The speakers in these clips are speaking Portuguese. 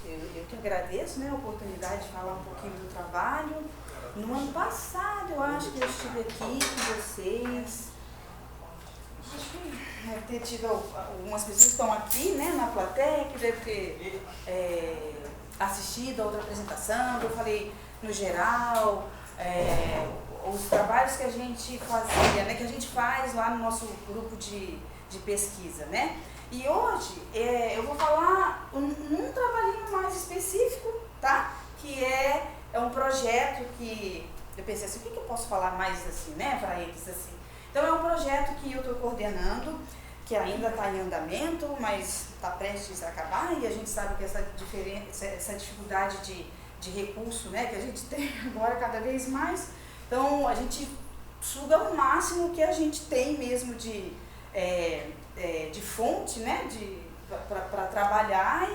eu que agradeço, né, a oportunidade de falar um pouquinho do trabalho. No ano passado, eu acho que eu estive aqui com vocês. Acho que deve ter tido algumas pessoas que estão aqui, né, na plateia, que deve ter assistido a outra apresentação. Eu falei no geral, os trabalhos que a gente fazia, né, que a gente faz lá no nosso grupo de pesquisa, né? E hoje eu vou falar num trabalhinho mais específico, tá? Que é um projeto que eu pensei assim, o que eu posso falar mais assim, né, para eles assim. Então é um projeto que eu estou coordenando, que ainda está em andamento, mas está prestes a acabar, e a gente sabe que essa dificuldade de recurso, né, que a gente tem agora cada vez mais, então a gente suga o máximo que a gente tem mesmo de fonte, né, para trabalhar,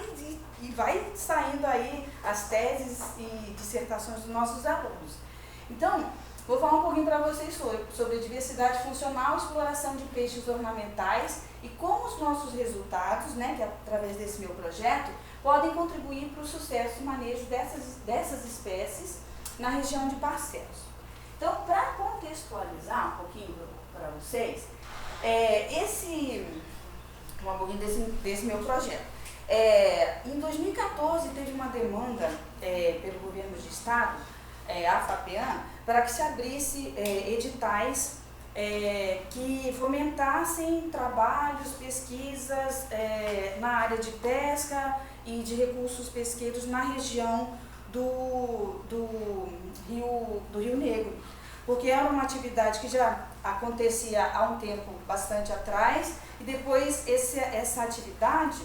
e vai saindo aí as teses e dissertações dos nossos alunos. Então, vou falar um pouquinho para vocês sobre diversidade funcional, exploração de peixes ornamentais e como os nossos resultados, né, que através desse meu projeto, podem contribuir para o sucesso e manejo dessas espécies na região de Barcelos. Então, para contextualizar um pouquinho para vocês, um pouquinho desse meu projeto. Em 2014 teve uma demanda pelo governo de estado, a FAPEAN, para que se abrisse editais que fomentassem trabalhos, pesquisas na área de pesca e de recursos pesqueiros na região do Rio Negro, porque era uma atividade que já acontecia há um tempo bastante atrás, e depois essa atividade,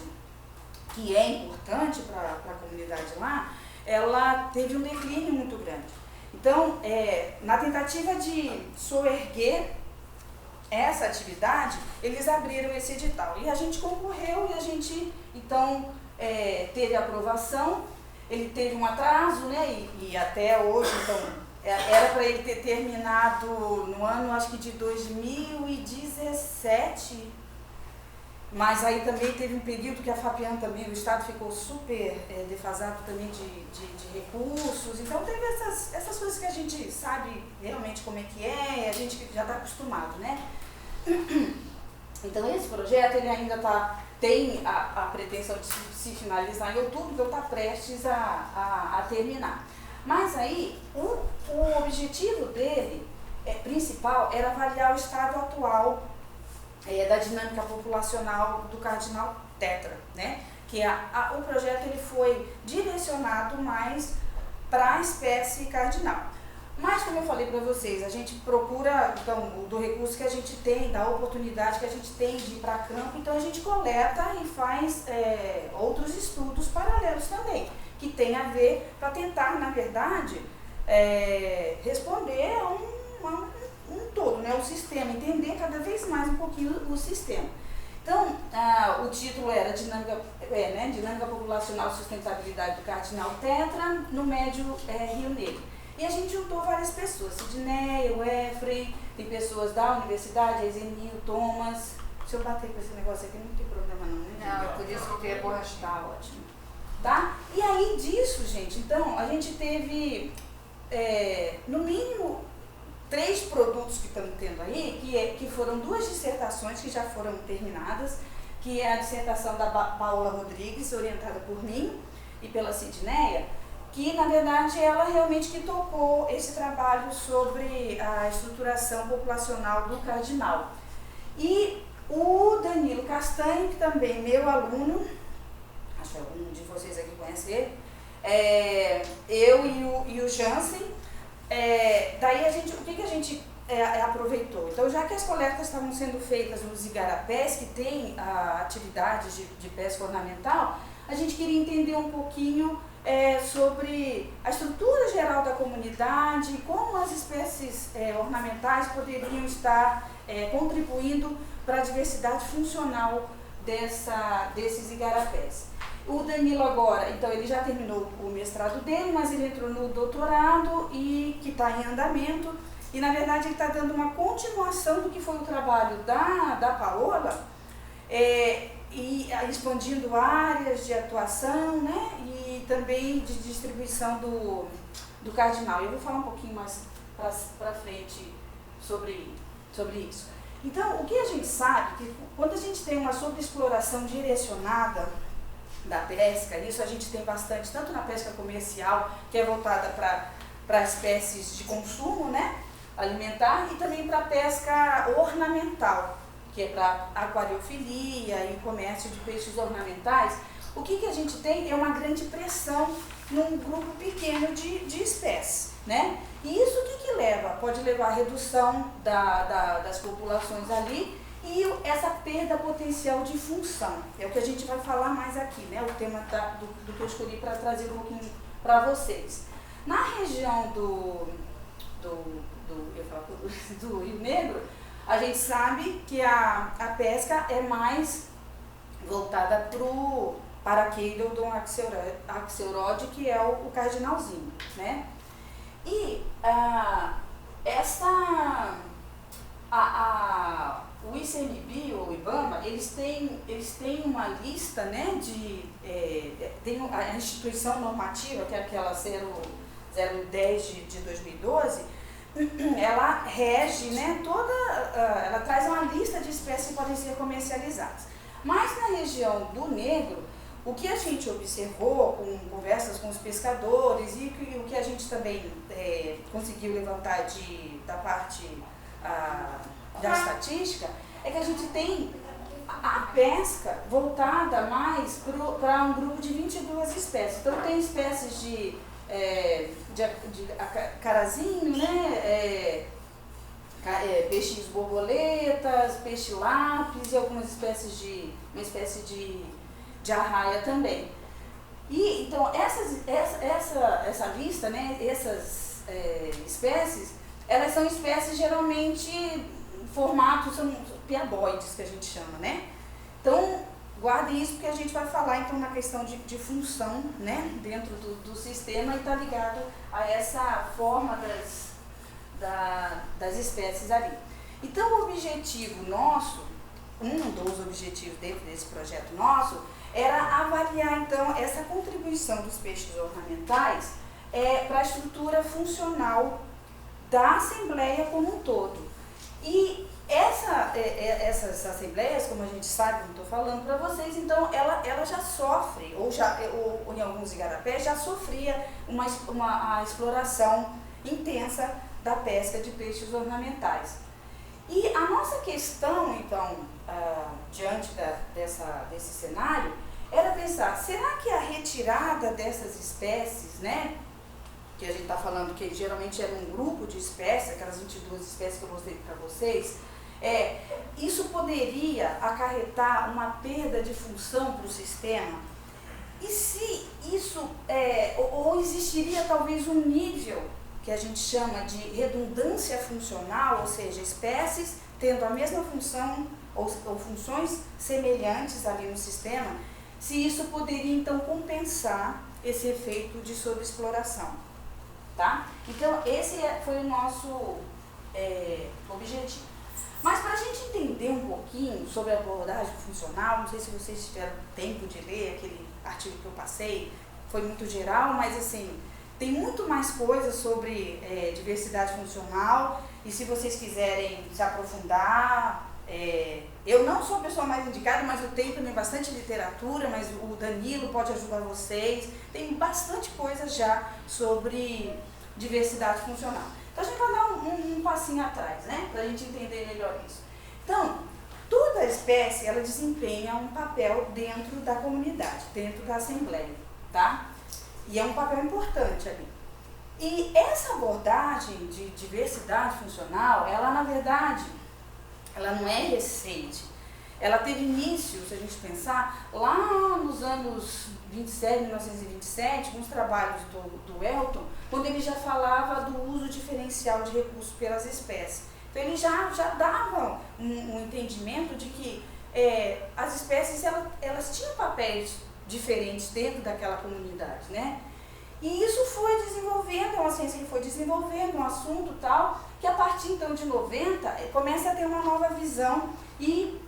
que é importante para a comunidade lá, ela teve um declínio muito grande. Então, na tentativa de soerguer essa atividade, eles abriram esse edital. E a gente concorreu e a gente, então, teve aprovação. Ele teve um atraso, né? E até hoje, então, era para ele ter terminado no ano, acho que de 2017, mas aí também teve um período que a FAPEAN também, o Estado ficou super defasado também de recursos, então teve essas coisas que a gente sabe realmente como é que é, a gente já está acostumado, né? Então esse projeto ele ainda tem a pretensão de se finalizar em outubro, então está prestes a terminar. Mas aí o objetivo dele principal era avaliar o estado atual da dinâmica populacional do cardinal tetra, né? Que o projeto ele foi direcionado mais para a espécie cardinal. Mas, como eu falei para vocês, a gente procura, então, do recurso que a gente tem, da oportunidade que a gente tem de ir para campo, então a gente coleta e faz outros estudos paralelos também, que tem a ver para tentar, na verdade, responder a um todo, né, o sistema, entender cada vez mais um pouquinho o sistema. Então, o título era Dinâmica Populacional e Sustentabilidade do Cardinal Tetra no Médio Rio Negro. E a gente juntou várias pessoas, Sidneia, o Efrem, tem pessoas da universidade, a Ezenil, Thomas. Se eu bater com esse negócio aqui, não tem problema não, né? Não, por isso que a borracha tá ótimo. Tá? E aí disso, gente, então, a gente teve, no mínimo, 3 produtos que estamos tendo aí, que foram 2 dissertações que já foram terminadas, que é a dissertação da Paola Rodrigues, orientada por mim e pela Sidneia, que na verdade ela realmente que tocou esse trabalho sobre a estruturação populacional do cardinal. E o Danilo Castanho, que também meu aluno, acho que algum de vocês aqui conhece ele, eu e o Jansen, daí o que a gente aproveitou? Então, já que as coletas estavam sendo feitas nos igarapés, que tem a atividade de pesca ornamental, a gente queria entender um pouquinho sobre a estrutura geral da comunidade, como as espécies ornamentais poderiam estar contribuindo para a diversidade funcional desses igarapés. O Danilo agora, então ele já terminou o mestrado dele, mas ele entrou no doutorado e que está em andamento, e na verdade ele está dando uma continuação do que foi o trabalho da Paola, e expandindo áreas de atuação, né, e também de distribuição do cardinal. Eu vou falar um pouquinho mais para frente sobre isso. Então, o que a gente sabe, que quando a gente tem uma sobreexploração direcionada da pesca, isso a gente tem bastante, tanto na pesca comercial, que é voltada para espécies de consumo, né, alimentar, e também para a pesca ornamental, que é para aquariofilia e comércio de peixes ornamentais. O que a gente tem é uma grande pressão num grupo pequeno de espécies, né? E isso o que leva? Pode levar à redução das populações ali e essa perda potencial de função. É o que a gente vai falar mais aqui, né? O tema do que eu escolhi para trazer um pouquinho para vocês. Na região do Rio Negro, a gente sabe que a pesca é mais voltada para Parachaetodon axelrod, que é o cardinalzinho, né? E o ICMBio ou o IBAMA, eles têm uma lista, né, tem a instituição normativa, que é aquela 010 de 2012, ela rege, né, ela traz uma lista de espécies que podem ser comercializadas. Mas na região do Negro, o que a gente observou com conversas com os pescadores e o que a gente também conseguiu levantar da parte da estatística, é que a gente tem a pesca voltada mais para um grupo de 22 espécies. Então tem espécies de carazinho, né, peixes borboletas, peixe lápis e algumas espécies uma espécie de arraia também. E então essa lista, né, essas espécies, elas são espécies geralmente formatos, são piaboides que a gente chama, né? Então guardem isso porque a gente vai falar então na questão de função, né, dentro do sistema, e está ligado a essa forma das espécies ali. Então o objetivo nosso, um dos objetivos dentro desse projeto nosso, era avaliar então essa contribuição dos peixes ornamentais para a estrutura funcional da Assembleia como um todo. E essas assembleias, como a gente sabe, não estou falando para vocês, então ela já sofre, ou em alguns igarapés já sofria uma exploração intensa da pesca de peixes ornamentais. E a nossa questão, então, diante desse cenário, era pensar, será que a retirada dessas espécies, né, que a gente está falando que geralmente era um grupo de espécies, aquelas 22 espécies que eu mostrei para vocês, isso poderia acarretar uma perda de função para o sistema? E se isso, ou existiria talvez um nível que a gente chama de redundância funcional, ou seja, espécies tendo a mesma função ou funções semelhantes ali no sistema, se isso poderia então compensar esse efeito de sobreexploração, tá? Então esse foi o nosso objetivo. Mas para a gente entender um pouquinho sobre a abordagem funcional, não sei se vocês tiveram tempo de ler aquele artigo que eu passei, foi muito geral, mas assim, tem muito mais coisas sobre diversidade funcional, e se vocês quiserem se aprofundar, eu não sou a pessoa mais indicada, mas eu tenho também bastante literatura, mas o Danilo pode ajudar vocês, tem bastante coisa já sobre diversidade funcional. Então a gente vai dar um passinho atrás, né, para a gente entender melhor isso. Então, toda espécie, ela desempenha um papel dentro da comunidade, dentro da assembleia, tá? E é um papel importante ali. E essa abordagem de diversidade funcional, ela na verdade, ela não é recente. Ela teve início, se a gente pensar, lá nos anos 1927, com os trabalhos do Elton, quando ele já falava do uso diferencial de recursos pelas espécies. Então ele já dava um entendimento de que as espécies elas tinham papéis diferentes dentro daquela comunidade, né? E isso foi desenvolvendo, é uma ciência que foi desenvolvendo um assunto tal, que a partir então de 90 começa a ter uma nova visão e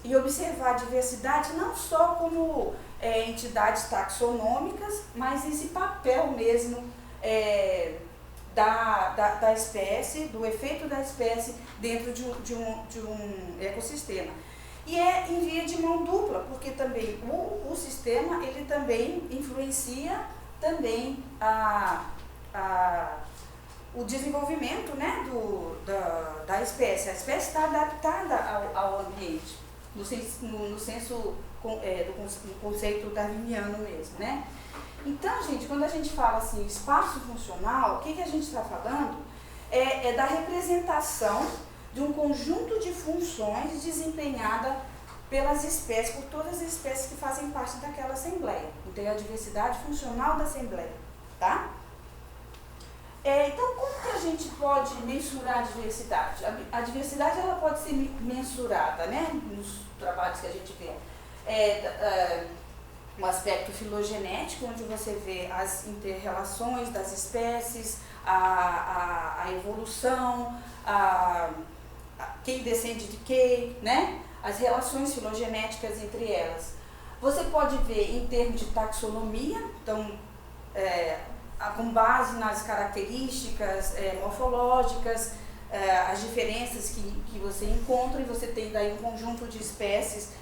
e observar a diversidade não só como entidades taxonômicas, mas esse papel mesmo da espécie, do efeito da espécie dentro de um ecossistema. E é em via de mão dupla, porque também o sistema ele também influencia também o desenvolvimento, né, da espécie. A espécie está adaptada ao ambiente, no senso do conceito darwiniano mesmo, né? Então, gente, quando a gente fala assim, espaço funcional, o que a gente está falando é da representação de um conjunto de funções desempenhada pelas espécies, por todas as espécies que fazem parte daquela assembleia. Então, é a diversidade funcional da assembleia, tá? Então, como que a gente pode mensurar a diversidade? A diversidade ela pode ser mensurada, né, nos trabalhos que a gente vê. Um aspecto filogenético, onde você vê as inter-relações das espécies, a evolução, quem descende de quem, né? As relações filogenéticas entre elas. Você pode ver em termos de taxonomia, então, com base nas características morfológicas, as diferenças que você encontra, e você tem daí um conjunto de espécies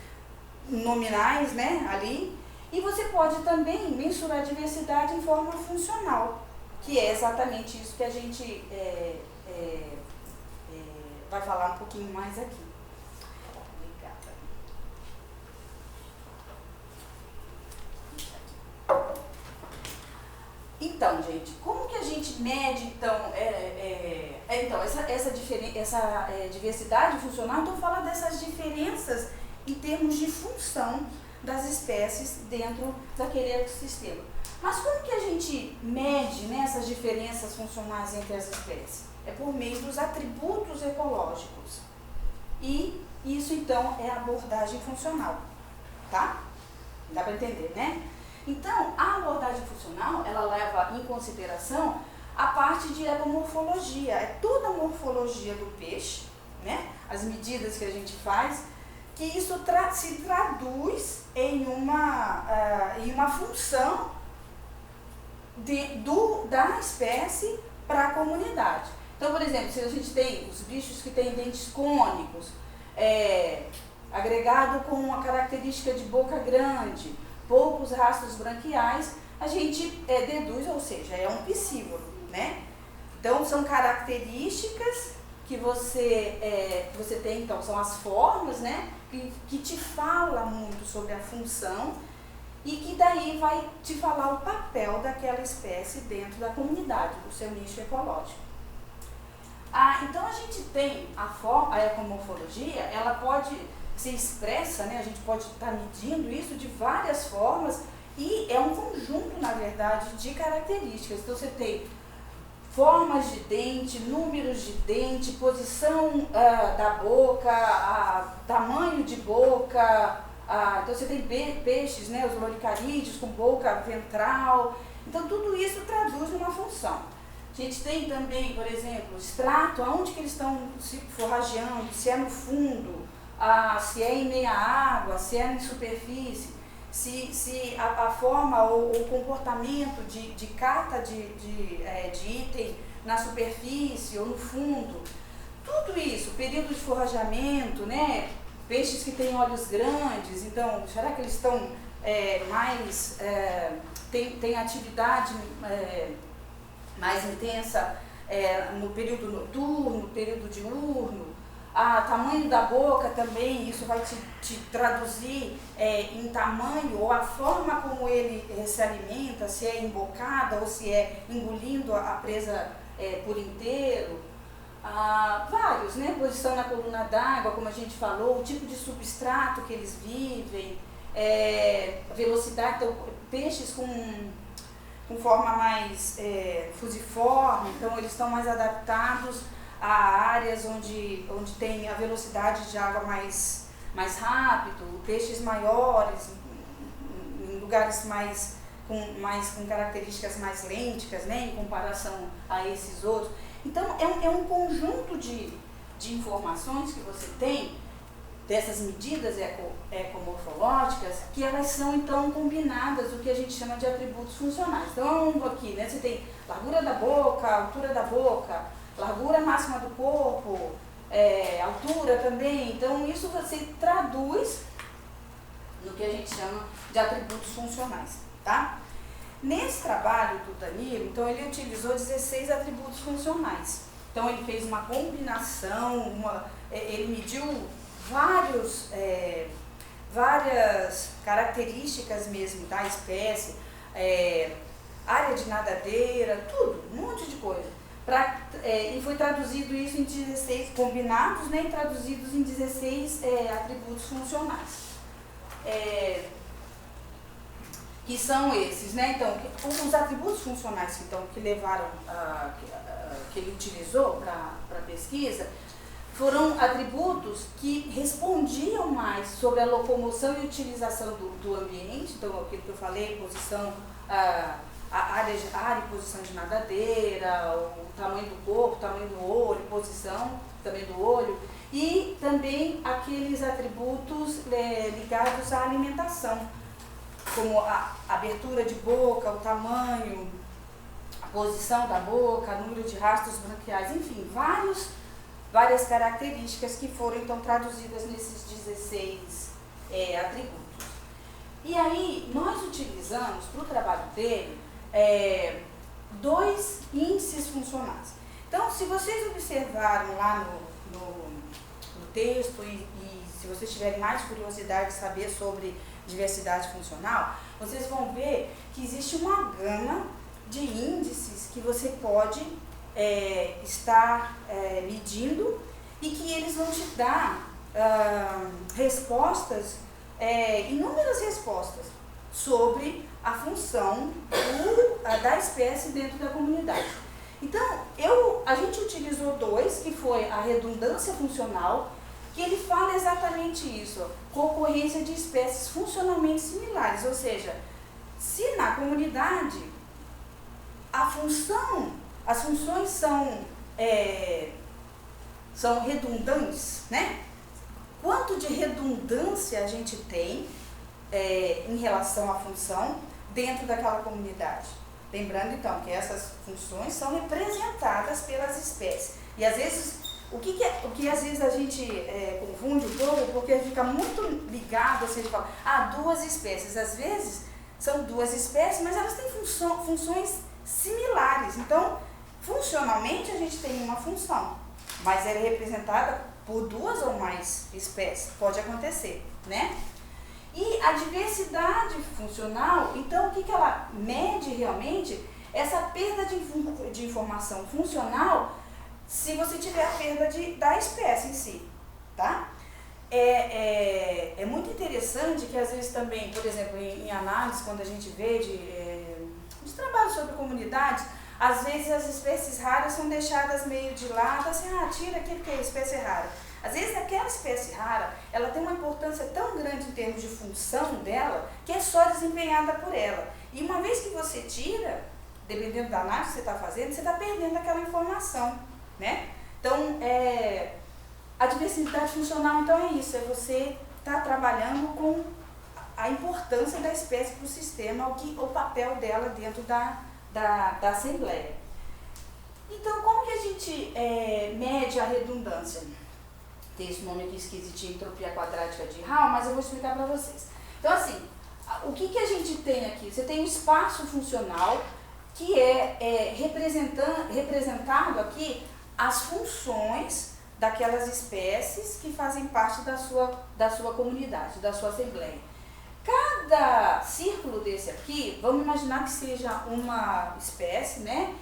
nominais, né, ali. E você pode também mensurar a diversidade em forma funcional, que é exatamente isso que a gente vai falar um pouquinho mais aqui. Então, gente, como que a gente mede, então, essa diversidade funcional? Então, fala dessas diferenças em termos de função das espécies dentro daquele ecossistema. Mas como que a gente mede, né, essas diferenças funcionais entre as espécies? É por meio dos atributos ecológicos. E isso, então, é a abordagem funcional, tá? Dá para entender, né? Então, a abordagem funcional, ela leva em consideração a parte de ecomorfologia, é toda a morfologia do peixe, né? As medidas que a gente faz, que isso se traduz em uma função da espécie para a comunidade. Então, por exemplo, se a gente tem os bichos que têm dentes cônicos, agregado com uma característica de boca grande, poucos rastros branquiais, a gente deduz, ou seja, é um piscívoro, né? Então, são características que você tem, então, são as formas, né, que te fala muito sobre a função e que daí vai te falar o papel daquela espécie dentro da comunidade, do seu nicho ecológico. Então, a gente tem a ecomorfologia, ela pode ser expressa, né, a gente pode estar medindo isso de várias formas e é um conjunto, na verdade, de características. Então, você tem formas de dente, números de dente, posição da boca, tamanho de boca. Então você tem peixes, né, os loricarídeos com boca ventral. Então tudo isso traduz uma função. A gente tem também, por exemplo, extrato, aonde que eles estão se forrageando, se é no fundo, se é em meia água, se é em superfície. Se a forma ou o comportamento de cata de item na superfície ou no fundo, tudo isso, período de forrageamento, né? Peixes que têm olhos grandes, então, será que eles estão tem atividade mais intensa no período noturno, período diurno? Tamanho da boca também, isso vai te traduzir em tamanho ou a forma como ele se alimenta, se é embocada ou se é engolindo a presa por inteiro. Vários, né? Posição na coluna d'água, como a gente falou, o tipo de substrato que eles vivem, velocidade, então, peixes com forma mais fusiforme, então eles estão mais adaptados a áreas onde tem a velocidade de água mais rápido, peixes maiores, em lugares com características mais lênticas, né, em comparação a esses outros. Então, é um conjunto de informações que você tem dessas medidas ecomorfológicas, que elas são então combinadas, o que a gente chama de atributos funcionais. Então aqui, né, você tem largura da boca, altura da boca, largura máxima do corpo, altura também. Então isso você traduz no que a gente chama de atributos funcionais, tá? Nesse trabalho do Danilo, então ele utilizou 16 atributos funcionais. Então ele fez uma combinação, ele mediu várias características mesmo da espécie, área de nadadeira, tudo, um monte de coisa. E foi traduzido isso em 16 combinados, né, e traduzidos em 16 atributos funcionais. Que são esses, né? Então, os atributos funcionais que levaram, que ele utilizou para a pesquisa, foram atributos que respondiam mais sobre a locomoção e utilização do ambiente. Então, aquilo que eu falei, posição, a área e posição de nadadeira, o tamanho do corpo, o tamanho do olho, posição também do olho, e também aqueles atributos ligados à alimentação, como a abertura de boca, o tamanho, a posição da boca, número de rastros branquiais, enfim, várias características que foram então traduzidas nesses 16 atributos. E aí nós utilizamos para o trabalho dele 2 índices funcionais. Então, se vocês observaram lá no texto e se vocês tiverem mais curiosidade de saber sobre diversidade funcional, vocês vão ver que existe uma gama de índices que você pode estar medindo e que eles vão te dar respostas, inúmeras respostas sobre a função da espécie dentro da comunidade. Então, a gente utilizou 2, que foi a redundância funcional, que ele fala exatamente isso, com ocorrência de espécies funcionalmente similares, ou seja, se na comunidade as funções são redundantes, né? Quanto de redundância a gente tem em relação à função dentro daquela comunidade? Lembrando então que essas funções são representadas pelas espécies. E às vezes, o que às vezes a gente confunde um pouco, porque fica muito ligado, assim, a gente fala, 2 espécies. Às vezes são 2 espécies, mas elas têm funções similares. Então, funcionalmente a gente tem uma função, mas ela é representada por 2 ou mais espécies. Pode acontecer, né? E a diversidade funcional, então, o que ela mede realmente? Essa perda de informação funcional, se você tiver a perda da espécie em si, tá? É muito interessante que às vezes também, por exemplo, em análise, quando a gente vê de trabalho sobre comunidades, às vezes as espécies raras são deixadas meio de lado, assim, tira aqui porque é espécie rara. Às vezes aquela espécie rara, ela tem uma importância tão grande em termos de função dela, que é só desempenhada por ela. E uma vez que você tira, dependendo da análise que você está fazendo, você está perdendo aquela informação, né? Então, a diversidade funcional, então, é isso, é você estar trabalhando com a importância da espécie para o sistema, o papel dela dentro da Assembleia. Então, como que a gente mede a redundância? Tem esse nome aqui esquisitinho, entropia quadrática de Hall, mas eu vou explicar para vocês. Então, assim, o que a gente tem aqui? Você tem um espaço funcional que é representado aqui as funções daquelas espécies que fazem parte da sua comunidade, da sua assembleia. Cada círculo desse aqui, vamos imaginar que seja uma espécie, né?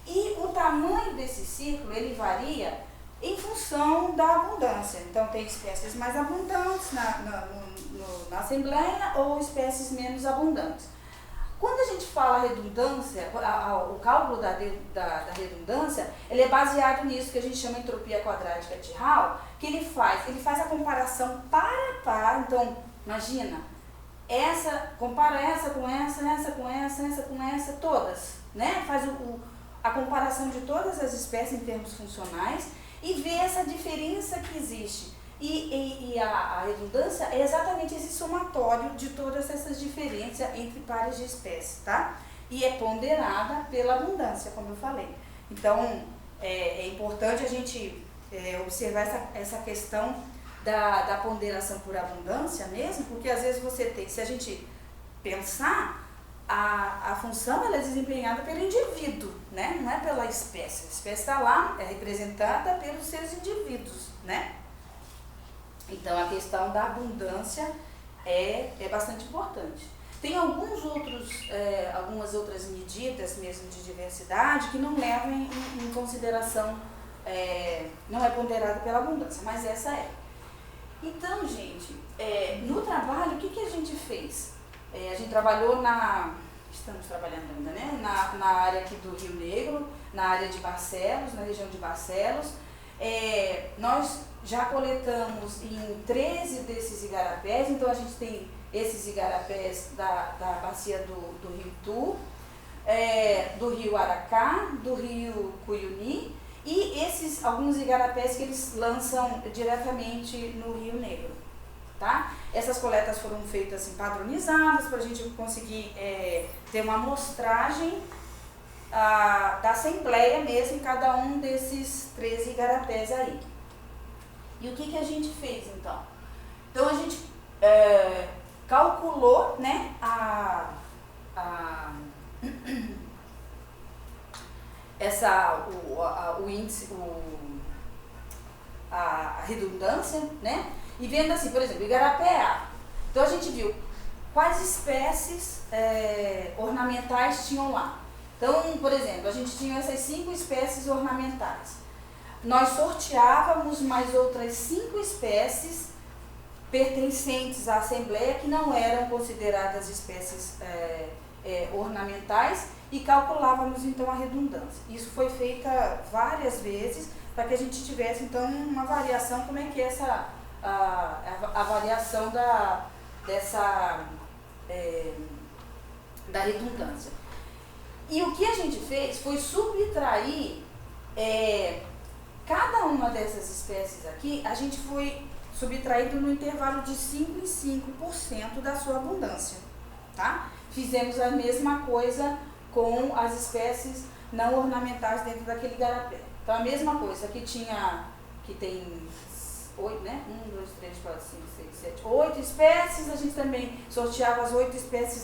E o tamanho desse círculo, ele varia em função da abundância. Então, tem espécies mais abundantes na assembleia ou espécies menos abundantes. Quando a gente fala redundância, o cálculo da redundância, ele é baseado nisso que a gente chama de entropia quadrática de Hall, que ele faz a comparação para a par. Então, imagina, compara essa com essa com essa, todas, né? Faz a comparação de todas as espécies em termos funcionais e vê essa diferença que existe E a redundância é exatamente esse somatório de todas essas diferenças entre pares de espécies, tá? E é ponderada pela abundância, como eu falei. Então, é importante a gente observar essa questão da ponderação por abundância mesmo, porque às vezes você tem, se a gente pensar, a função ela é desempenhada pelo indivíduo, né? Não é pela espécie. A espécie está lá, é representada pelos seus indivíduos, né? Então a questão da abundância é bastante importante. Tem algumas outras medidas mesmo de diversidade que não levam em consideração, não é ponderada pela abundância, mas essa é. Então, gente, no trabalho, o que a gente fez? A gente trabalhou estamos trabalhando ainda, né? Na área aqui do Rio Negro, na área de Barcelos, na região de Barcelos. Nós já coletamos em 13 desses igarapés, então a gente tem esses igarapés da bacia do Rio Tu, do Rio Aracá, do Rio Cuyuni e alguns igarapés que eles lançam diretamente no Rio Negro, tá? Essas coletas foram feitas assim, padronizadas para a gente conseguir ter uma amostragem da assembleia mesmo em cada um desses 13 igarapés aí. E o que a gente fez então? Então a gente calculou, né, o índice, a redundância, né? E vendo assim, por exemplo, igarapé A. Então a gente viu quais espécies ornamentais tinham lá. Então, por exemplo, a gente tinha essas 5 espécies ornamentais. Nós sorteávamos mais outras 5 espécies pertencentes à Assembleia que não eram consideradas espécies ornamentais e calculávamos então a redundância. Isso foi feita várias vezes para que a gente tivesse então uma variação, como é que é a variação da redundância. E o que a gente fez foi subtrair cada uma dessas espécies aqui, a gente foi subtraindo no intervalo de 5 em 5% da sua abundância, tá? Fizemos a mesma coisa com as espécies não ornamentais dentro daquele igarapé. Então a mesma coisa, aqui tem 8, né? 1, 2, 3, 4, 5, 6, 7, 8 espécies, a gente também sorteava as 8 espécies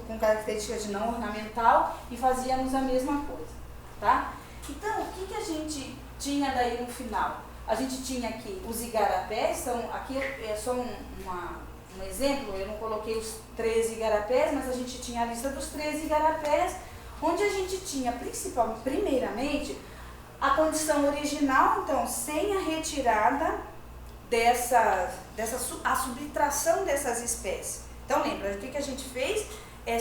com características de não ornamental e fazíamos a mesma coisa, tá? Então, o que a gente tinha daí no final? A gente tinha aqui os igarapés, aqui é só um exemplo, eu não coloquei os 13 igarapés, mas a gente tinha a lista dos 13 igarapés, onde a gente tinha, primeiramente, a condição original, então, sem a retirada a subtração dessas espécies. Então, lembra, o que a gente fez?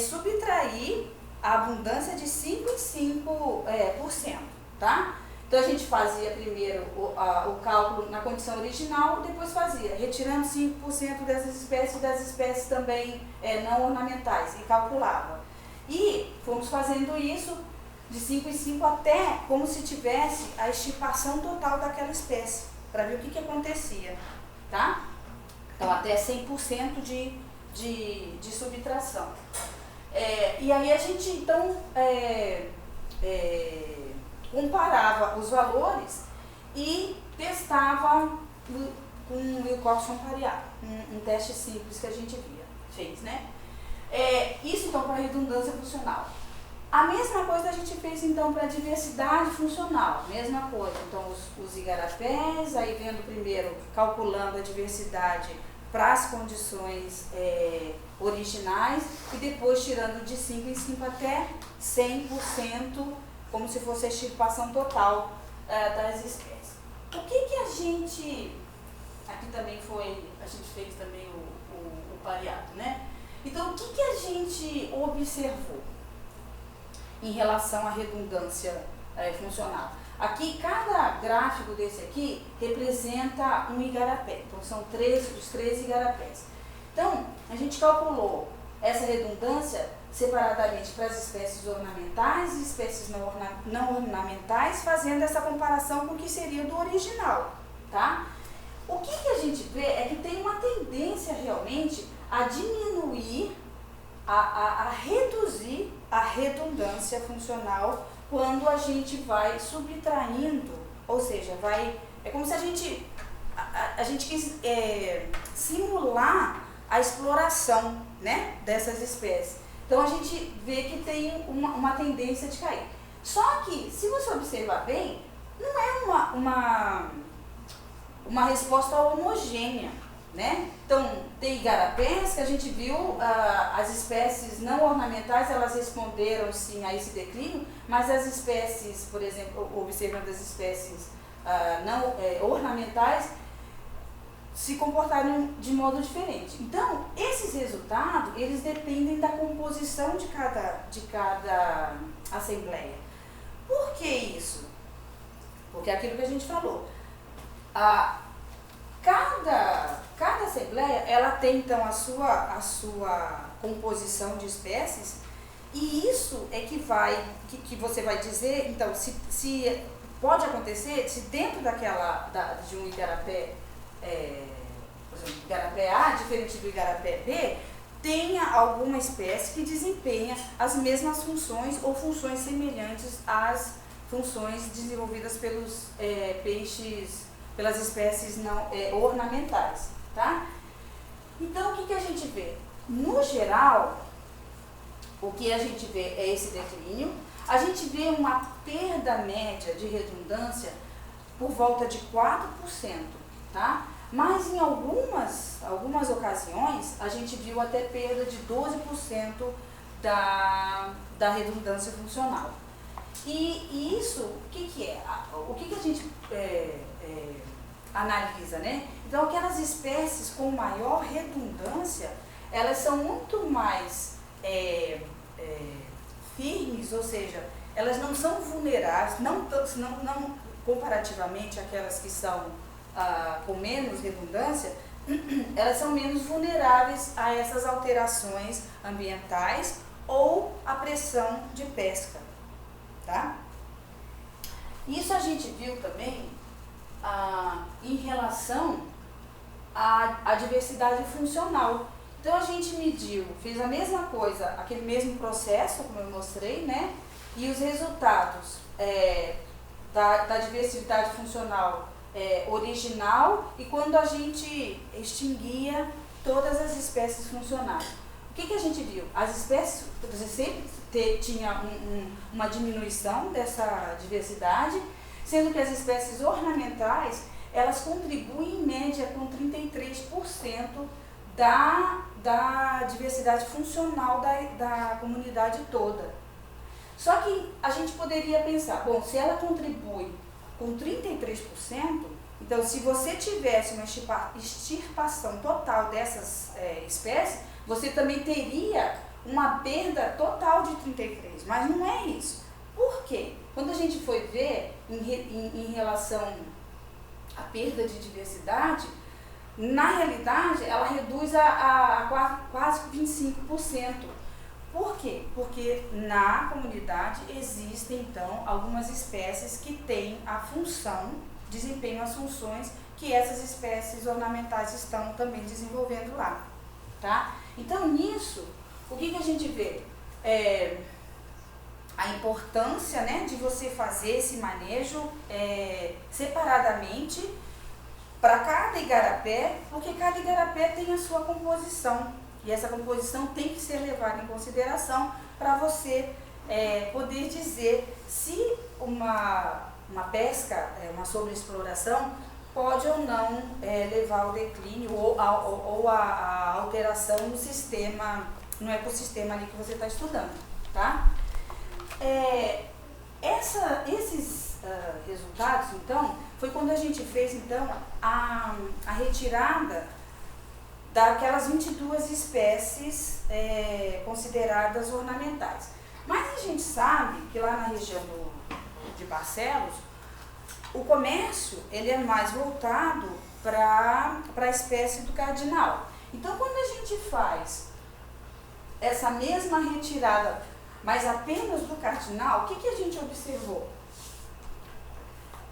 Subtrair a abundância de 5 em 5%, tá? Então, a gente fazia primeiro o cálculo na condição original, depois fazia, retirando 5% dessas espécies e das espécies também não ornamentais, e calculava. E fomos fazendo isso de 5 em 5 até como se tivesse a extirpação total daquela espécie, para ver o que acontecia, tá? Então, até 100% de subtração. E aí a gente, então, comparava os valores e testava com o Wilcoxon pareado, um teste simples que a gente fez, né? Isso, então, para a redundância funcional. A mesma coisa a gente fez, então, para a diversidade funcional, mesma coisa. Então, os igarapés, aí vendo primeiro, calculando a diversidade para as condições originais e depois tirando de 5 em 5 até 100%, como se fosse a extirpação total das espécies. O que a gente, aqui também a gente fez também o pareado, né? Então, o que a gente observou em relação à redundância funcional? Aqui, cada gráfico desse aqui representa um igarapé. Então, são os 13 igarapés. Então, a gente calculou essa redundância separadamente para as espécies ornamentais e espécies não ornamentais, fazendo essa comparação com o que seria do original, tá? O que a gente vê é que tem uma tendência realmente a diminuir, a reduzir a redundância funcional quando a gente vai subtraindo, ou seja, é como se a gente quis simular a exploração, né, dessas espécies. Então a gente vê que tem uma tendência de cair. Só que, se você observar bem, não é uma resposta homogênea, né? Então, tem igarapés que a gente viu, as espécies não ornamentais, elas responderam sim a esse declínio, mas as espécies, por exemplo, observando as espécies não ornamentais, se comportaram de modo diferente. Então, esses resultados, eles dependem da composição de cada assembleia. Por que isso? Porque é aquilo que a gente falou. Cada assembleia, ela tem então a sua composição de espécies, e isso é que você vai dizer, então, se pode acontecer, se dentro de um igarapé, por exemplo, igarapé A, diferente do igarapé B, tenha alguma espécie que desempenha as mesmas funções ou funções semelhantes às funções desenvolvidas pelos peixes, pelas espécies não ornamentais, tá? Então, o que a gente vê? No geral, o que a gente vê é esse declínio. A gente vê uma perda média de redundância por volta de 4%, tá? Mas em algumas ocasiões, a gente viu até perda de 12% da redundância funcional. E isso, o que é? O que a gente analisa, né? Então, aquelas espécies com maior redundância, elas são muito mais firmes, ou seja, elas não são vulneráveis, não comparativamente àquelas que são com menos redundância, elas são menos vulneráveis a essas alterações ambientais ou à pressão de pesca, tá? Isso a gente viu também em relação à diversidade funcional. Então a gente mediu, fez a mesma coisa, aquele mesmo processo, como eu mostrei, né? E os resultados da diversidade funcional original e quando a gente extinguia todas as espécies funcionais. O que a gente viu? As espécies sempre tinha uma diminuição dessa diversidade, sendo que as espécies ornamentais, elas contribuem em média com 33% da diversidade funcional da comunidade toda. Só que a gente poderia pensar, bom, se ela contribui com 33%, então se você tivesse uma extirpação total dessas espécies, você também teria uma perda total de 33%, mas não é isso. Por quê? Quando a gente foi ver em relação à perda de diversidade, na realidade ela reduz a quase 25%. Por quê? Porque na comunidade existem então algumas espécies que têm a função, desempenham as funções que essas espécies ornamentais estão também desenvolvendo lá, tá? Então nisso, o que a gente vê? A importância, né, de você fazer esse manejo separadamente para cada igarapé, porque cada igarapé tem a sua composição. E essa composição tem que ser levada em consideração para você poder dizer se uma pesca, uma sobreexploração, pode ou não levar ao declínio ou a alteração no sistema, no ecossistema ali que você está estudando, tá? Esses resultados, então, foi quando a gente fez, então, a retirada daquelas 22 espécies consideradas ornamentais. Mas a gente sabe que lá na região de Barcelos, o comércio ele é mais voltado para a espécie do cardinal. Então, quando a gente faz essa mesma retirada, mas apenas do cardinal, o que a gente observou?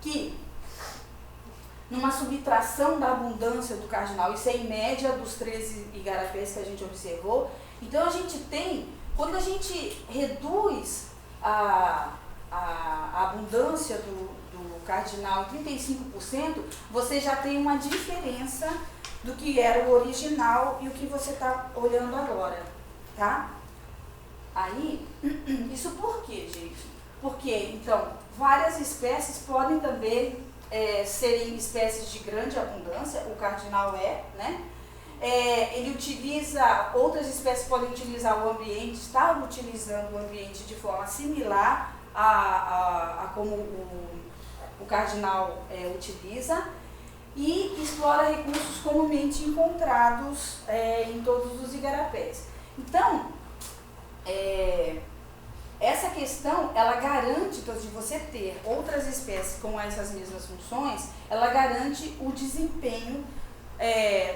Que numa subtração da abundância do cardinal, isso é em média dos 13 igarapés que a gente observou, então a gente tem, quando a gente reduz a abundância do cardinal em 35%, você já tem uma diferença do que era o original e o que você está olhando agora, tá? Aí, isso por quê, gente? Porque, então, várias espécies podem também serem espécies de grande abundância, o cardinal né? Ele utiliza, outras espécies podem utilizar o ambiente, estar utilizando o ambiente de forma similar a como o cardinal utiliza, e explora recursos comumente encontrados em todos os igarapés. Então, essa questão, ela garante, então, de você ter outras espécies com essas mesmas funções, ela garante o desempenho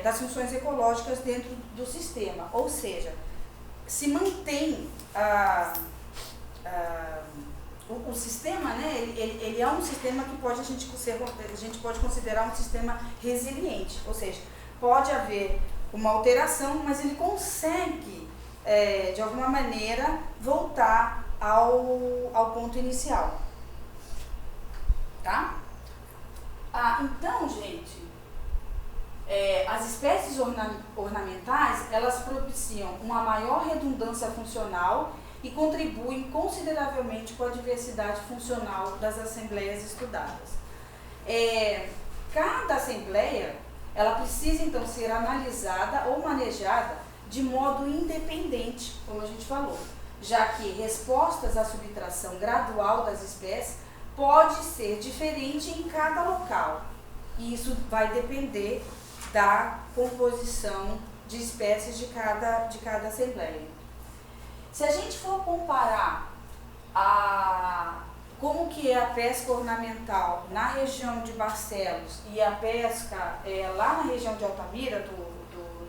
das funções ecológicas dentro do sistema, ou seja, se mantém o sistema, né, ele é um sistema que a gente pode considerar um sistema resiliente, ou seja, pode haver uma alteração, mas ele consegue, de alguma maneira, voltar ao ponto inicial. Tá? Então, gente, as espécies ornamentais, elas propiciam uma maior redundância funcional e contribuem consideravelmente com a diversidade funcional das assembleias estudadas. Cada assembleia, ela precisa então ser analisada ou manejada de modo independente, como a gente falou, já que respostas à subtração gradual das espécies pode ser diferente em cada local, e isso vai depender da composição de espécies de cada assembleia. Se a gente for comparar como que é a pesca ornamental na região de Barcelos e a pesca lá na região de Altamira,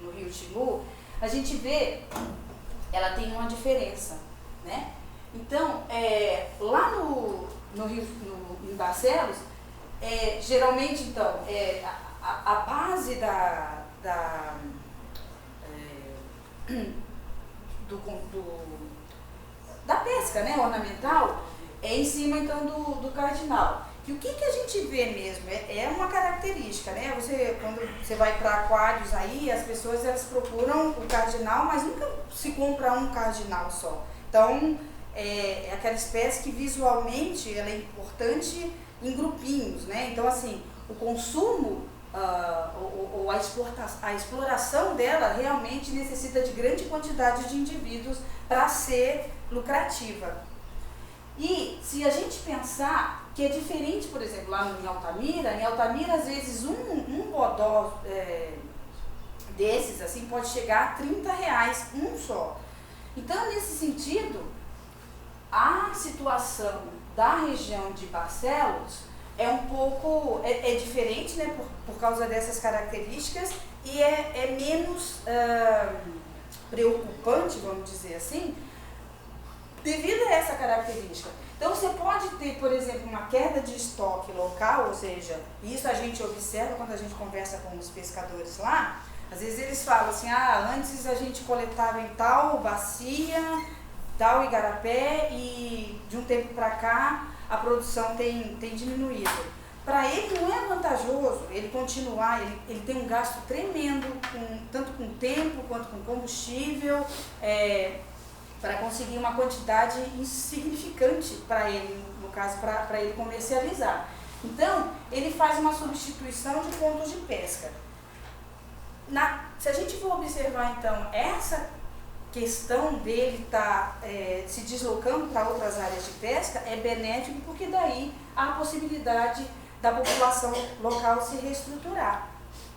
no Rio Xingu, a gente vê, ela tem uma diferença, né? Então, lá no Rio, em Barcelos, geralmente, então, a base da pesca, né, ornamental, em cima então do cardinal. E o que a gente vê mesmo? É uma característica, né? Quando você vai para aquários aí, as pessoas elas procuram o cardinal, mas nunca se compra um cardinal só. Então, é aquela espécie que visualmente ela é importante em grupinhos, né? Então, assim, o consumo ou a exploração dela realmente necessita de grande quantidade de indivíduos para ser lucrativa. E se a gente pensar que é diferente, por exemplo, lá em Altamira às vezes um bodó desses assim pode chegar a R$30, um só. Então, nesse sentido, a situação da região de Barcelos é um pouco diferente, né, por causa dessas características, e é menos preocupante, vamos dizer assim, devido a essa característica. Então, você pode ter, por exemplo, uma queda de estoque local, ou seja, isso a gente observa quando a gente conversa com os pescadores lá. Às vezes eles falam assim, antes a gente coletava em tal bacia, tal igarapé, e de um tempo para cá a produção tem diminuído. Para ele não é vantajoso ele continuar, ele tem um gasto tremendo, tanto com tempo quanto com combustível, para conseguir uma quantidade insignificante para ele, no caso, para ele comercializar. Então, ele faz uma substituição de pontos de pesca. Se a gente for observar, então, essa questão dele estar se deslocando para outras áreas de pesca é benéfico, porque daí há a possibilidade da população local se reestruturar,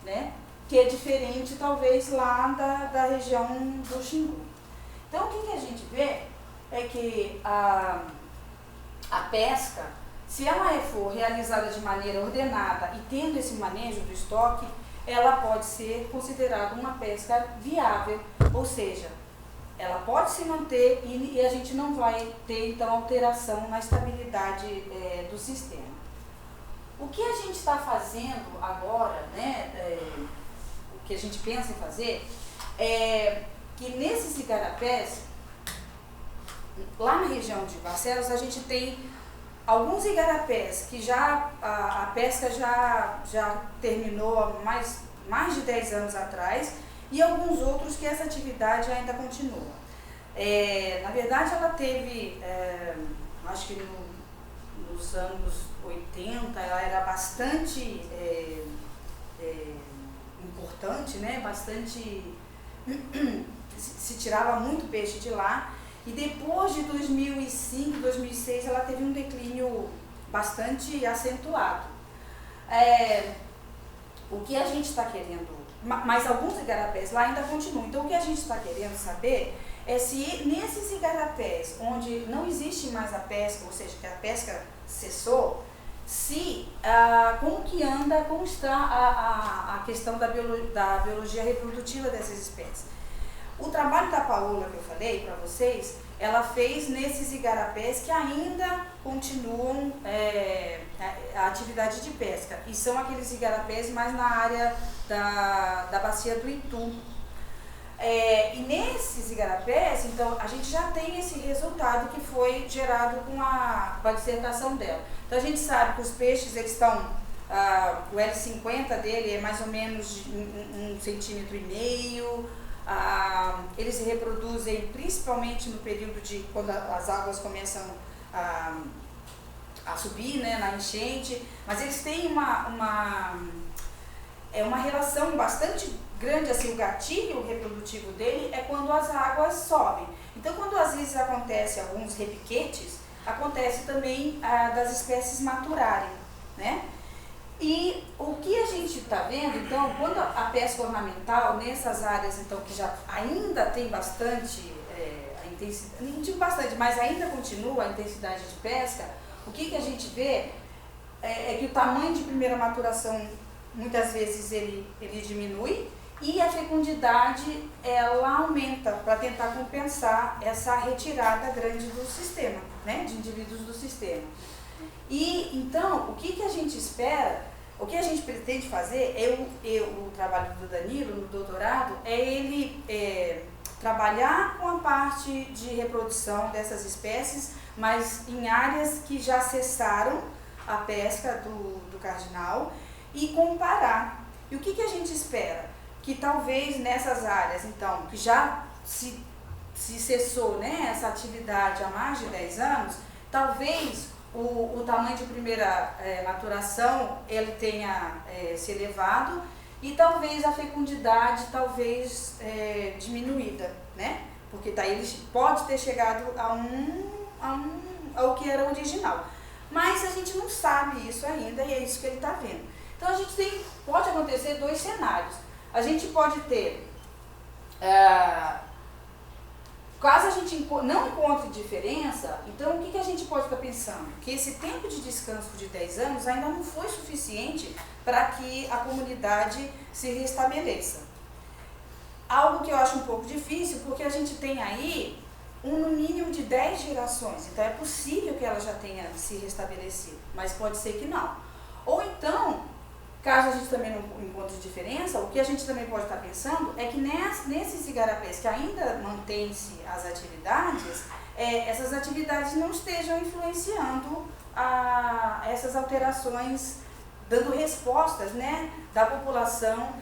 né? Que é diferente, talvez, lá da região do Xingu. Então, o que a gente vê é que a pesca, se ela for realizada de maneira ordenada e tendo esse manejo do estoque, ela pode ser considerada uma pesca viável, ou seja, ela pode se manter e a gente não vai ter, então, alteração na estabilidade do sistema. O que a gente está fazendo agora, né, o que a gente pensa em fazer, é que nesses igarapés, lá na região de Barcelos, a gente tem alguns igarapés que já a pesca já terminou há mais de 10 anos atrás, e alguns outros que essa atividade ainda continua. Na verdade, ela teve, acho que nos anos 80, ela era bastante importante, né? Bastante se tirava muito peixe de lá, e depois de 2005, 2006, ela teve um declínio bastante acentuado. O que a gente está querendo, mas alguns igarapés lá ainda continuam, então o que a gente está querendo saber é se nesses igarapés onde não existe mais a pesca, ou seja, que a pesca cessou, como está a questão da biologia reprodutiva dessas espécies. O trabalho da Paola que eu falei para vocês, ela fez nesses igarapés que ainda continuam a atividade de pesca, e são aqueles igarapés mais na área da bacia do Itu. E nesses igarapés, então, a gente já tem esse resultado que foi gerado com a dissertação dela. Então, a gente sabe que os peixes, eles estão, o L50 dele é mais ou menos 1,5 cm, eles se reproduzem principalmente no período de quando as águas começam a subir, né, na enchente, mas eles têm uma relação bastante grande, assim, o gatilho reprodutivo dele é quando as águas sobem. Então, quando às vezes acontece alguns repiquetes, acontece também das espécies maturarem, né? E o que a gente está vendo, então, quando a pesca ornamental, nessas áreas, então, que já ainda tem bastante a intensidade, não digo bastante, mas ainda continua a intensidade de pesca, o que a gente vê é que o tamanho de primeira maturação, muitas vezes, ele diminui, e a fecundidade, ela aumenta para tentar compensar essa retirada grande do sistema, né, de indivíduos do sistema. E então, o que a gente espera, o que a gente pretende fazer, o trabalho do Danilo no doutorado, é ele trabalhar com a parte de reprodução dessas espécies, mas em áreas que já cessaram a pesca do cardinal, e comparar. E o que a gente espera? Que talvez nessas áreas, então, que já se cessou, né, essa atividade há mais de 10 anos, talvez o tamanho de primeira maturação ele tenha se elevado, e talvez a fecundidade diminuída, né? Porque daí ele pode ter chegado ao que era original. Mas a gente não sabe isso ainda, e é isso que ele está vendo. Então a gente pode acontecer 2 cenários. A gente pode ter, caso a gente não encontre diferença, então o que a gente pode estar pensando? Que esse tempo de descanso de 10 anos ainda não foi suficiente para que a comunidade se restabeleça. Algo que eu acho um pouco difícil, porque a gente tem aí no mínimo de 10 gerações, então é possível que ela já tenha se restabelecido, mas pode ser que não. Ou então, caso a gente também não encontre diferença, o que a gente também pode estar pensando é que nesses igarapés que ainda mantém-se as atividades, essas atividades não estejam influenciando essas alterações, dando respostas, né, da população,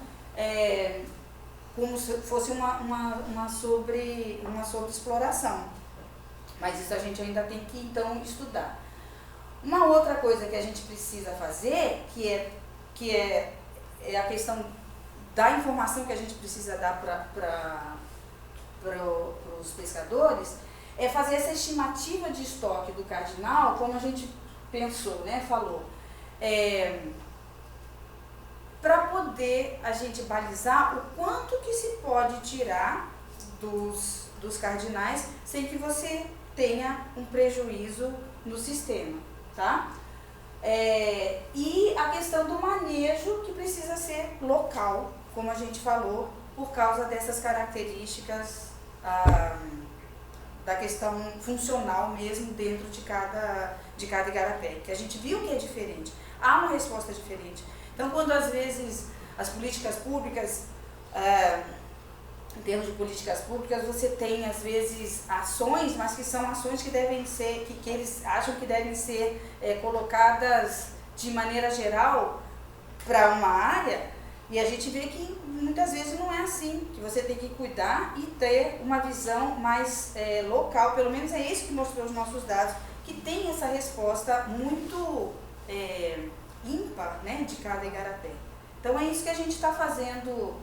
como se fosse uma sobreexploração. Mas isso a gente ainda tem que, então, estudar. Uma outra coisa que a gente precisa fazer, que é a questão da informação que a gente precisa dar para os pescadores, é fazer essa estimativa de estoque do cardinal, como a gente pensou, né, falou, para poder a gente balizar o quanto que se pode tirar dos cardinais sem que você tenha um prejuízo no sistema, tá? E a questão do manejo, que precisa ser local, como a gente falou, por causa dessas características da questão funcional mesmo dentro de cada igarapé, que a gente viu que é diferente, há uma resposta diferente. Então, quando às vezes as políticas públicas, em termos de políticas públicas, você tem às vezes ações, mas que são ações que devem ser, que eles acham que devem ser colocadas de maneira geral para uma área, e a gente vê que muitas vezes não é assim, que você tem que cuidar e ter uma visão mais local, pelo menos é isso que mostrou os nossos dados, que tem essa resposta muito ímpar, né, de cada igarapé. Então é isso que a gente está fazendo,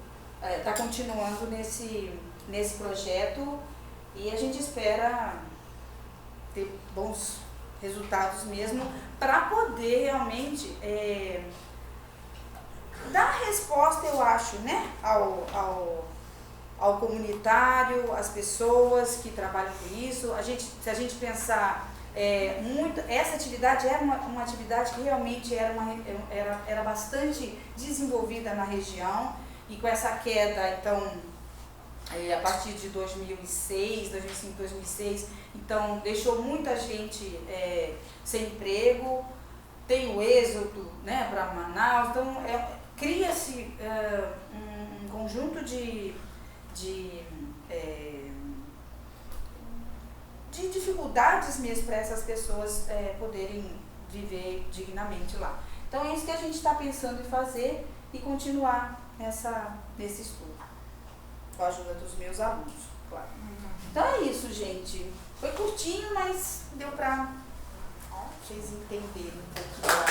está continuando nesse projeto, e a gente espera ter bons resultados mesmo para poder realmente dar resposta, eu acho, né, ao comunitário, às pessoas que trabalham com isso. Se a gente pensar muito, essa atividade era uma atividade que realmente era bastante desenvolvida na região, e com essa queda, então, a partir de 2006, 2005, 2006, então deixou muita gente sem emprego, tem o êxodo, né, para Manaus, então cria-se um conjunto de dificuldades mesmo para essas pessoas poderem viver dignamente lá. Então é isso que a gente está pensando em fazer e continuar nesse estudo, com a ajuda dos meus alunos, claro. Então é isso, gente. Foi curtinho, mas deu para vocês entenderem um pouquinho.